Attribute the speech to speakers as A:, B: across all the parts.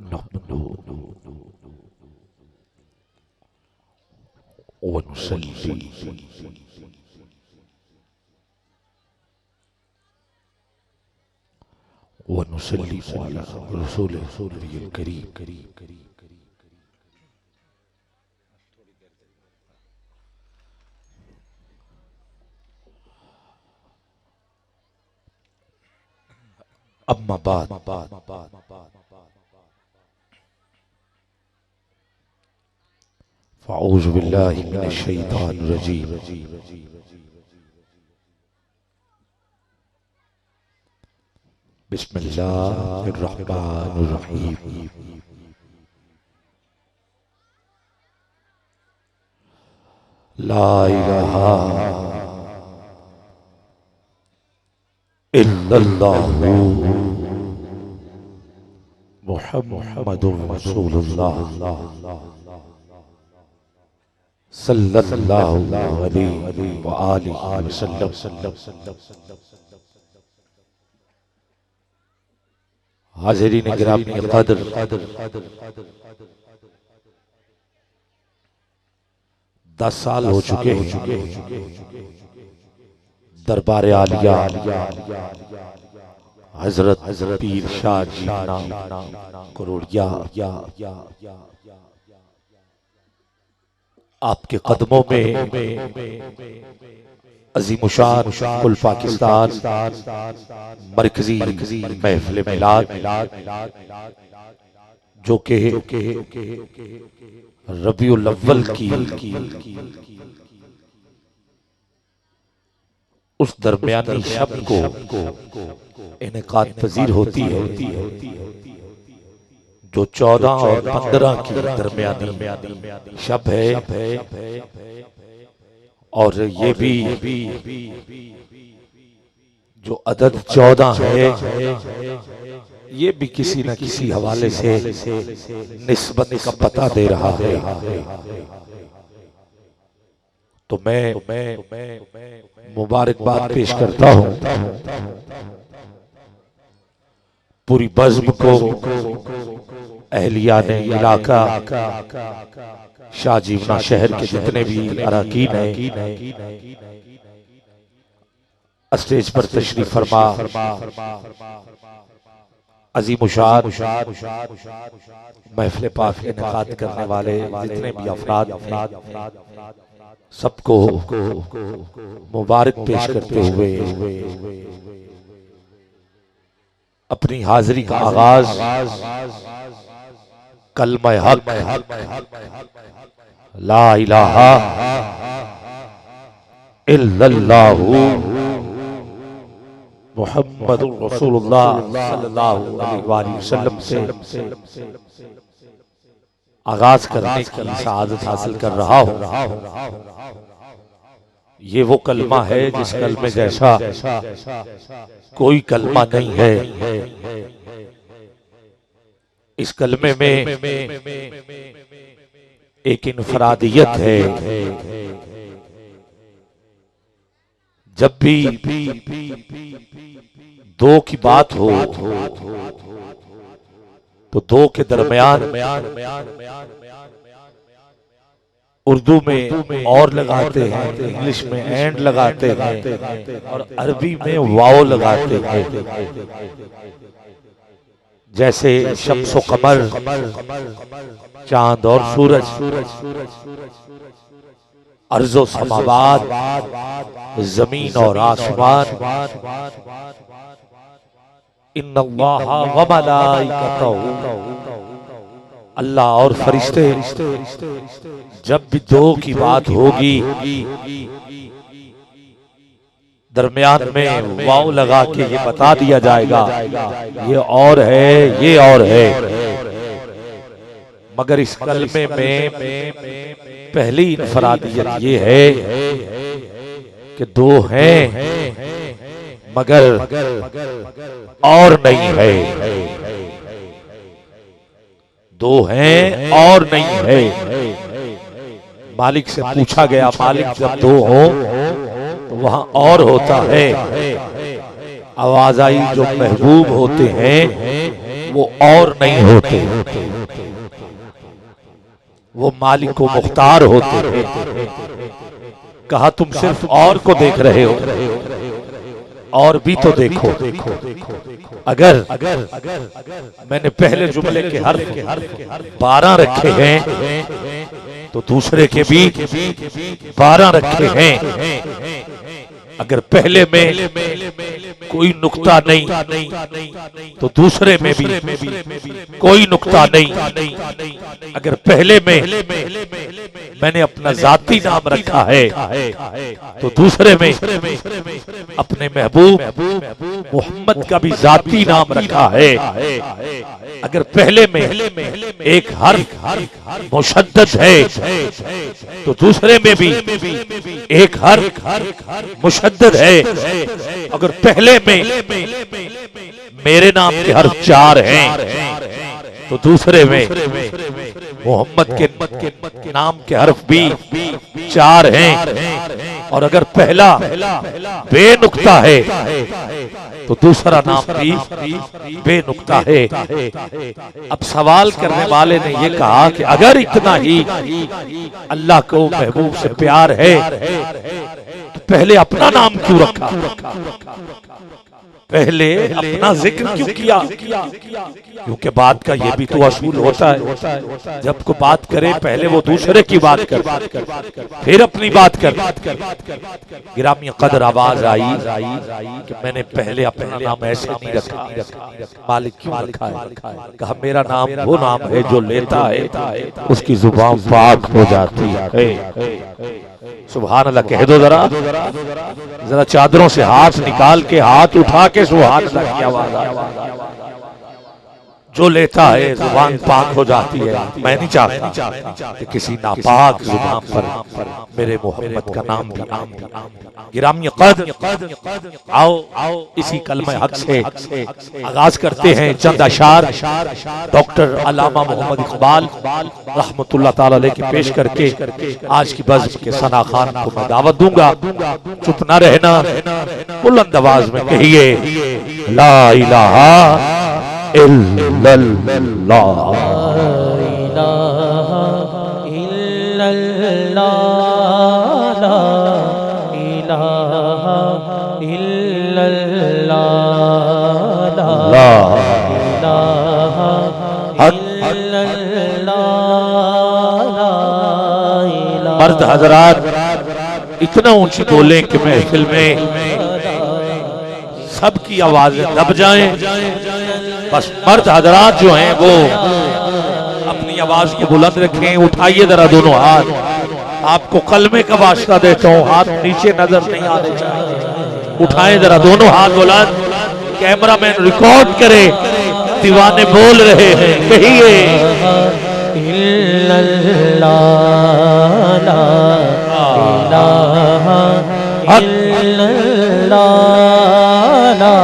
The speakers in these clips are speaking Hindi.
A: नहमदुहु व नुसल्ली व नुसल्लिमु अला रसूलिल करीम। अम्मा बाद फ़अऊज़ु बिल्लाहि मिनश शैतानिर रजीम। बिस्मिल्लाहिर रहमानिर रहीम। ला इलाहा इल्लल्लाहु मुहम्मदुर रसूलुल्लाह सल्लल्लाहु अलैहि व आलिहि वसल्लम। हाज़िरीन गिरामी क़द्र, 10 साल हो चुके हैं दरबार आलिया हजरत पीर शाह जी करोड़िया आपके कदमों में अज़ीमुशान कुल पाकिस्तान मरकजी महफिल मिलाद जो के रबीउल अव्वल की उस दरमियानी शब को इनेकाद पजीर होती है जो 14 और 15 की दरमियानी शब है। और ये भी जो अदद 14 है ये भी किसी न किसी हवाले से निस्बत का पता दे रहा है। तो मैं मुबारकबाद पेश करता हूँ पूरी बज़्म को, अहलिया ने इलाका, शाहजीवना शहर के जितने भी अराकीन हैं, स्टेज पर तशरीफ फरमा अज़ीमुशान महफिल पाक इनेकाद करने वाले जितने भी अफराद सबको मुबारक पेश करते हुए अपनी हाजिरी का आगाज कलमा हक ला इलाहा इल्लल्लाहु मुहम्मदुर रसूलुल्लाह सल्लल्लाहु अलैहि वसल्लम से आगाज करने की सआदत हासिल कर रहा हूँ। ये वो कलमा है जिस कलमे जैसा कोई कलमा नहीं है। इस कलमे में एक इनफरादियत है। जब भी दो की बात हो तो दो के दरमियान उर्दू में और लगाते हैं, इंग्लिश में एंड लगाते हैं और अरबी में वाओ लगाते हैं। जैसे शम्स व कमर, चांद और सूरज, अर्ज़ो समावात, जमीन और आसमान, इन्नल्लाहा व मलाइकतहू, अल्लाह और फरिश्ते, जब भी दो की बात होगी दरमियान में वाव लगा के ये बता दिया जाएगा ये और है, ये और है। मगर इस कलमे में पहली इनफरादियत ये है कि दो हैं मगर और नहीं है। दो हैं और नहीं है। मालिक से पूछा गया, मालिक जब दो हो तो वहां और होता है। आवाज आई जो महबूब होते हैं वो और नहीं होते, वो मालिक को मुख्तार होते हैं। कहा तुम सिर्फ और को देख रहे हो, और भी तो देखो। अगर मैंने पहले जुमले के हर्फ 12 रखे हैं तो दूसरे के भी 12 रखे हैं। अगर पहले में कोई नुक्ता नहीं तो दूसरे में भी कोई नुक्ता नहीं। अगर पहले में मैंने अपना जाती नाम रखा है तो दूसरे में अपने महबूब मोहम्मद का भी जाती नाम रखा है। अगर पहले में एक हर्फ मुशद्दद है तो दूसरे में भी एक हर्फ मुशद्दद है। अगर पहले में मेरे नाम के हर्फ 4 हैं तो दूसरे में मोहम्मद के नाम के हर्फ भी 4 हैं। और अगर पहला बेनुक्ता है तो दूसरा नाम भी बेनुक्ता है। अब सवाल करने वाले ने यह कहा कि अगर इतना ही अल्लाह को महबूब से प्यार है तो पहले अपना नाम क्यों रखा, पहले अपना जिक्र क्यों किया? क्योंकि बात का ये भी तो असूल होता है, जब को बात करे पहले वो दूसरे की बात कर फिर अपनी बात कर। गिरामी कदर आवाज आई कि मैंने पहले अपना नाम ऐसे नहीं रखा, मालिक क्यों रखा है? कहा मेरा नाम वो नाम है जो लेता है उसकी जुबान पाक हो जाती है। सुभान अल्लाह कह दो जरा चादरों से हाथ निकाल के हाथ उठा के सुभान अल्लाह की आवाज। जो लेता है जुबान पाक हो जाती है। मैं नहीं चाहता कि किसी नापाक जुबान पर मेरे मोहम्मद का नाम भी गिरामी कद्र। आओ इसी कलमे हक से आगाज करते हैं। चंद अशार डॉक्टर अल्लामा मोहम्मद इकबाल रहमतुल्लाह ताला अलैह की पेश करके आज की बज़्म के सना खान को मैं दावत दूंगा। चुप ना रहना, बुलंद आवाज में कहिए ला इलाहा इल्लल्लाह, ला इलाहा इल्लल्लाह, ला इलाहा इल्लल्लाह। मर्द हजरात इतना ऊंची बोले कि महफिल में सबकी आवाजें दब जाएं। बस मर्द हजरात जो हैं वो अपनी आवाज को बुलंद रखें। उठाइए जरा दोनों हाथ, आपको कलमे का वास्ता देता हूँ, हाथ नीचे नजर नहीं आने चाहिए। उठाएं जरा दोनों हाथ बुलंद, कैमरामैन रिकॉर्ड करे, दीवाने बोल रहे हैं। कहिए इल्लल्लाह, ला इलाहा इल्लल्लाह, ला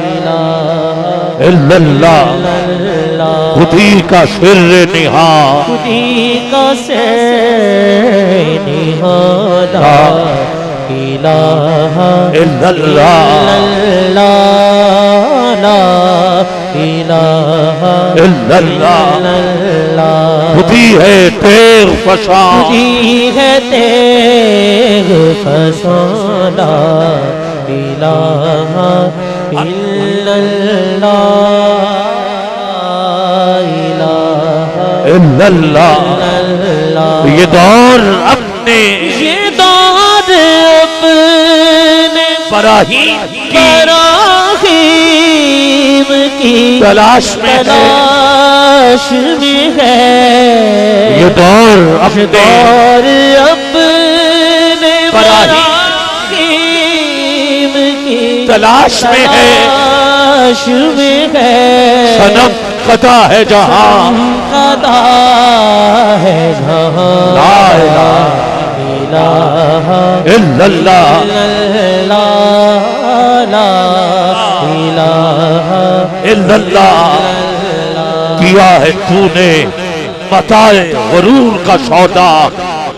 A: इलाहा इल्लल्लाह। खुदी का सिर निहा, खुदी का सिर निहा, ला इलाहा इल्लल्लाह, ला इलाहा इल्लल्लाह। खुदी है तेग फसा, खुदी है तेग फसा, ला इलाहा इल्लल्लाह, इल्लल्लाह। ये दौर अपने बराहीम की तलाश में है। ये दौर अपने बराहीम की तलाश में है। सनम कदा है जहां, कदा है जहां, ला इलाहा इल्लल्लाह, ला इलाहा इल्लल्लाह। किया है तूने मताए गरूर का सौदा,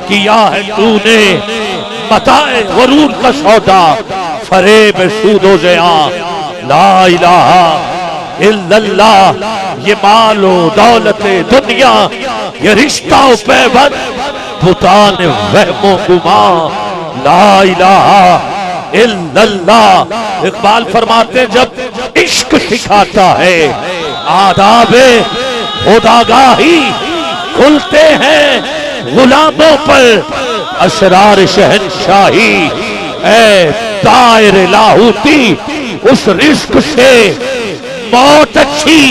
A: किया है तूने मताए गरूर का सौदा, फरेब सूदो ज़िया, ला इलाहा इल्लल्लाह, ये मालो दौलत दुनिया, ये रिश्ता पैबंद भूतान वहमो गुमा, ला इलाहा इल्लल्लाह। इकबाल फरमाते जब इश्क सिखाता है आदाबे खुदागाही, खुलते हैं गुलामों पर असरार शहंशाही। ऐ तायर लाहूती, उस रिस्क से मौत अच्छी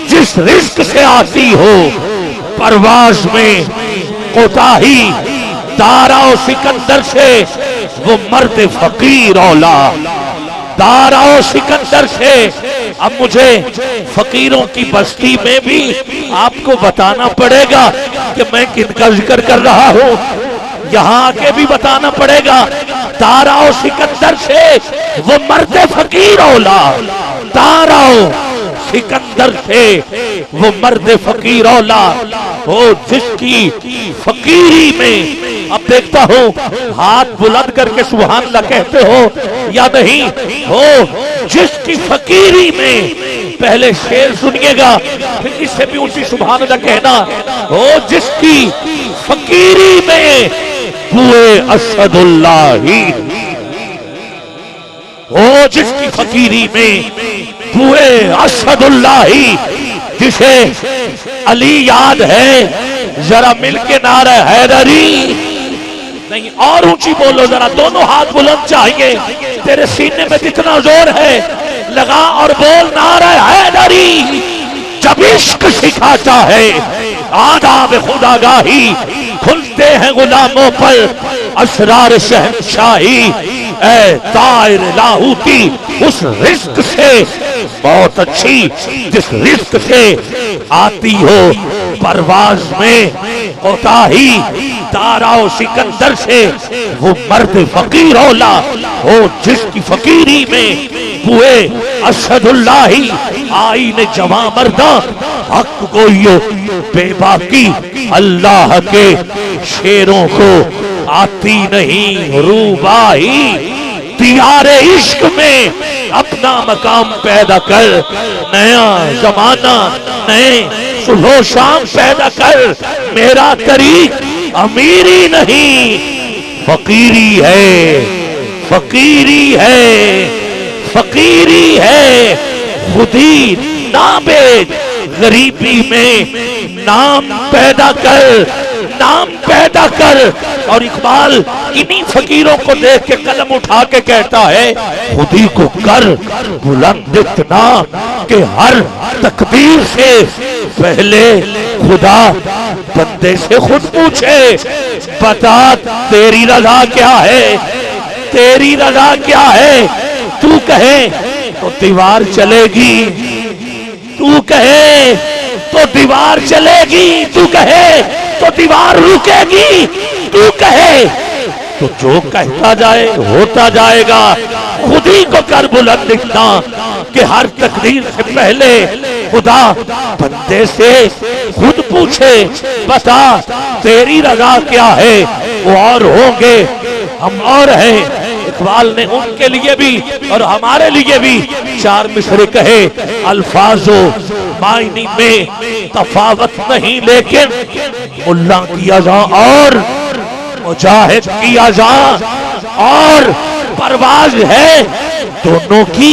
A: जिस रिस्क से आती हो, परवाज में कोताही दाराओ सिकंदर से वो मर्द फकीर औला, दाराओ सिकंदर से। अब मुझे फकीरों की बस्ती में भी आपको बताना पड़ेगा कि मैं किनका जिक्र कर रहा हूं, यहां आके भी बताना पड़ेगा। दाराओ सिकंदर से वो मर्द फकीर औला, दाराओ सिकंदर से वो मर्द फकीर औला हो, जिसकी फकीरी में, अब देखता हूं हाथ बुलंद करके सुभान अल्लाह कहते हो या नहीं हो, जिसकी फकीरी में, पहले शेर सुनिएगा फिर इससे भी ऊंची सुभान अल्लाह कहना हो, जिसकी फकीरी में हुए असदुल्लाही हो, जिसकी फकीरी में हुए असदुल्लाही, जिसे अली याद है जरा मिलके नारा हैदरी, नहीं और ऊंची बोलो जरा, दोनों हाथ बुलंद चाहिए, तेरे सीने में कितना जोर है, लगा और बोल नारा हैदरी। जब इश्क सिखाता है आदाब खुदागाही, खुलते हैं गुलामों पर असरार शहंशाही। ऐ तायर लाहूती, उस रिस्क से बहुत अच्छी जिस रिस्क से आती हो, परवाज में कोताही दाराओ सिकंदर से वो मर्द फकीर औला हो, जिसकी फकीरी में हुए असदुल्लाही। आई ने जवां मर्दा हक को यो बेबाकी, अल्लाह के शेरों को आती नहीं रूबाही। दियारे इश्क में अपना मकाम पैदा कर, नया जमाना नए सुबह शाम पैदा कर, मेरा तरीक अमीरी नहीं फकीरी है, फकीरी है, फकीरी है। खुदी ना बेच, गरीबी में नाम पैदा कर, नाम पैदा कर। और इकबाल इन्हीं फकीरों को देख के कलम उठा के कहता है, खुदी को कर बुलंद इतना कि हर तकदीर से पहले खुदा बंदे से खुद पूछे, बता तेरी रजा क्या है, तेरी रजा क्या है। तू कहे तो दीवार चलेगी, तू कहे तो दीवार चलेगी, तू कहे तो दीवार रुकेगी, तू कहे तो जो कहता जाए होता जाएगा। खुद ही को कर बुलंद इतना कि हर तकदीर से पहले खुदा बंदे से खुद पूछे, बता तेरी रजा क्या है। वो और होंगे, हम और हैं। इकबाल ने उनके लिए भी और हमारे लिए भी चार मिसरे कहे, अल्फाजो मायनी में तफावत नहीं, लेकिन मुल्ला किया जा और मुजाहिद किया जा और परवाज है दोनों की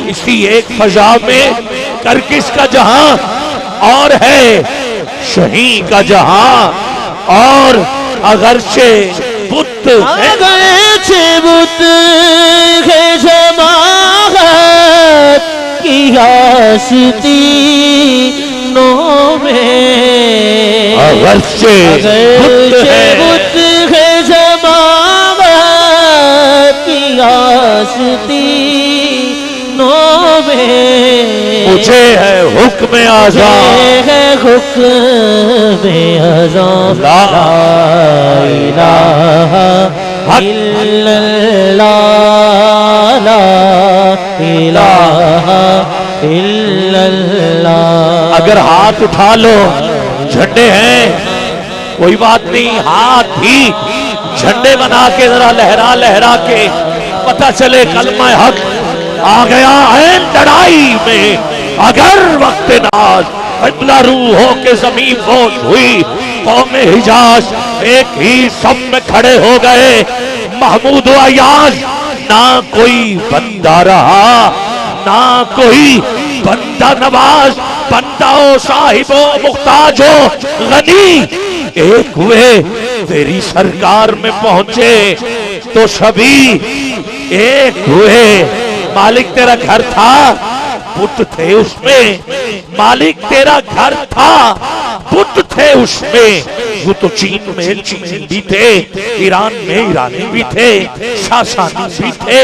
A: इसी एक फजा में। करकिस का जहां और है शही का जहां, और अगरचे बुत
B: अगरचे बुत है जमात की आस्तीनों में,
A: अगरचे
B: बुत है जमात की आस्तीनों में।
A: मुझे है हुक्म आज़ा,
B: है हुक्म आज़ा, ला इलाहा इल्लल्लाह, ला इलाहा इल्लल्लाह।
A: अगर हाथ उठा लो, झंडे हैं कोई बात नहीं, हाथ ही झंडे बना के जरा लहरा लहरा के पता चले कलमा हक आ गया है लड़ाई में। अगर वक्त नाज किबला रूहों के जमीन बोझ हुई, कौम हिजाज एक ही सब में खड़े हो गए। महमूद अयाज ना कोई बंदा रहा, ना कोई बंदा नवाज, बंदा हो साहिबो मुख्ताज हो गनी, एक हुए तेरी सरकार में पहुंचे तो सभी एक हुए। मालिक तेरा घर था, बुत थे उसमें, मालिक तेरा घर था, बुत थे उसमें। वो तो चीन में चीन भी थे, ईरान में ईरानी भी थे, सासानी भी थे,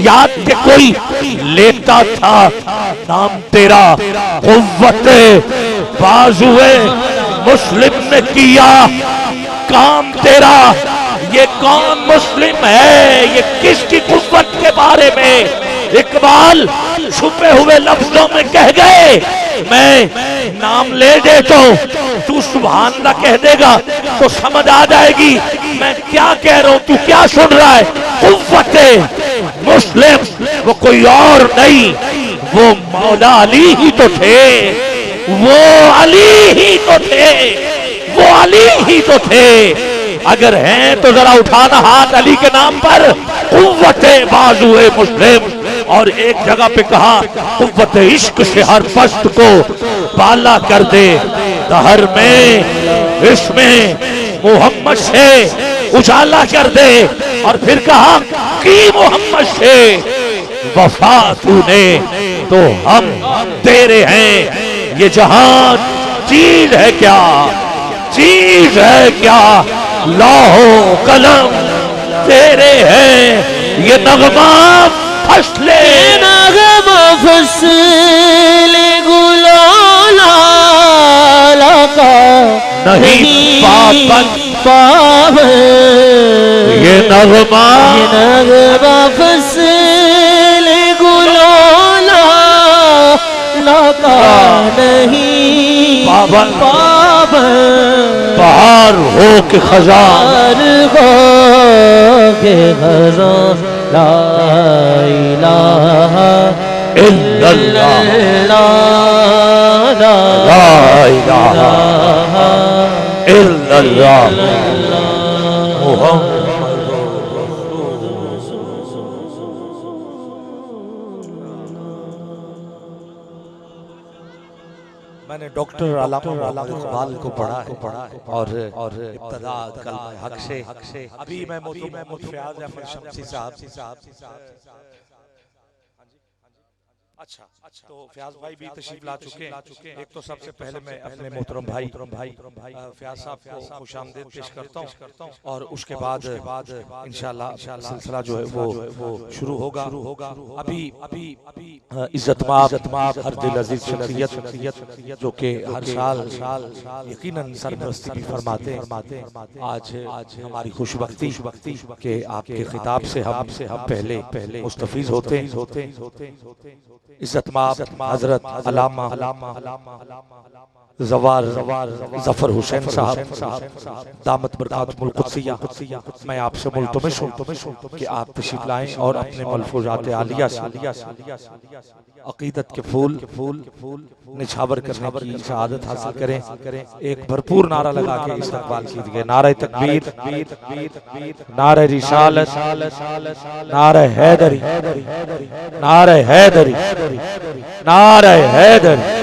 A: याद के कोई लेता था नाम तेरा। कुव्वत बाजुए मुस्लिम ने किया काम तेरा। ये कौन मुस्लिम है, ये किसकी कुव्वत के बारे में इकबाल छुपे हुए लफ्जों में कह गए। मैं नाम ले दे तो तू सुभान अल्लाह कह देगा तो समझ आ जाएगी मैं क्या कह रहा हूं, तू क्या सुन रहा है। कुव्वत मुस्लिम वो कोई और नहीं, वो मौला अली ही तो थे, वो अली ही तो थे, वो अली ही तो थे। अगर हैं तो जरा उठाना हाथ अली के नाम पर। कुव्वत बाजुए मुस्लिम, और एक जगह पे कहा कुव्वत इश्क से हर पस्त को बाला कर दे, दहर में इसमें मोहम्मद से उजाला कर दे। और फिर कहा कि मोहम्मद से वफा तूने तो हम तेरे हैं। ये जहां चीज है क्या, चीज है क्या, लौहो कलम तेरे हैं। ये नगमा फसले,
B: नगमा फसले गुलाला का
A: नहीं पाबंद
B: पावन।
A: ये नगमा
B: फसले गुलाला का नहीं
A: पाबंद
B: पावन।
A: बाहर हो के खजान
B: हो के खजान। ला इलाहा
A: इल्लल्लाह, ला इलाहा इल्लल्लाह मुहम्मद। मैंने डॉक्टर अल्लामा इकबाल को पढ़ा है और इब्तिदा कलमा हक से अभी मैं मोहम्मद फयाज अहमद शमसी साहब। अच्छा, तो फयाज भाई भी तशरीफ ला चुके हैं। एक तो सबसे पहले मैं अपने मोहतरम भाई फयाज साहब को खुशामदीद पेश करता हूँ और उसके बाद इंशाल्लाह सिलसिला जो है वो शुरू होगा। अभी इज्जतमाब हर दिल अजीज शख्सियत जो कि हर साल यकीनन सरपरस्ती भी फरमाते हैं। आज हमारी खुशबख्ती के आपके खिताब से हम पहले मुस्तफीज होते हैं। इज्जतमाब हजरत अल्लामा जवार जफर हुसैन साहब दामत बरकातुहुल कुद्सिया, मैं आपसे मुल्तमिस हूं कि आप तशरीफ लाएं और अपने मलफूजात आलिया से अकीदत के फूल निछावर करने की शहादत हासिल करें। एक भरपूर नारा लगा के इस्तकबाल कीजिए। नारे तकबीर, नारे रिसालत, नारे हैदरी, नारे हैदरी, नारे हैदरी।